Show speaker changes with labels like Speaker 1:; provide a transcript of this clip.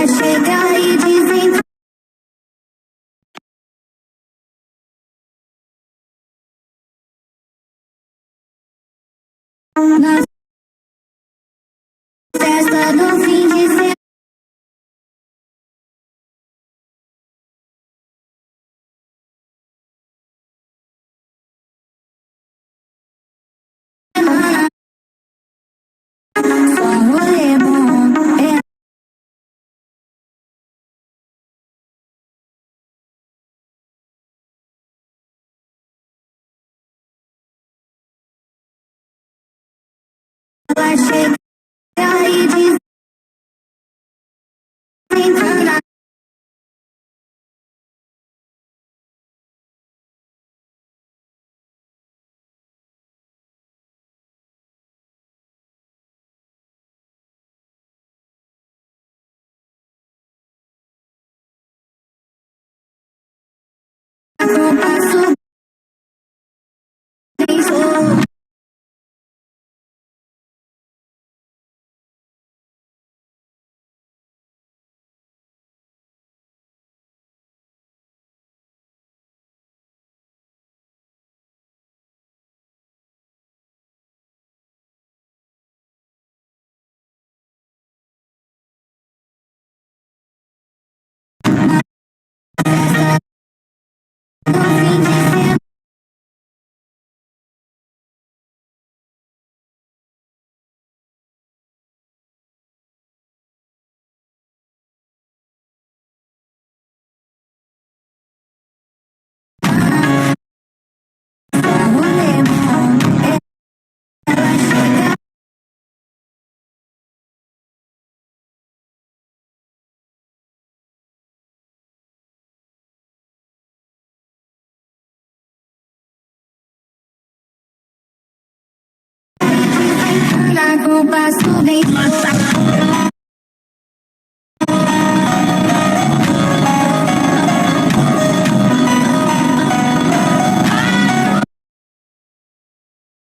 Speaker 1: chegar e dizem na festa do fim de semana. Só um rolê bom, ela chega e dizem eu passo bem sou. Eu passo bem sou.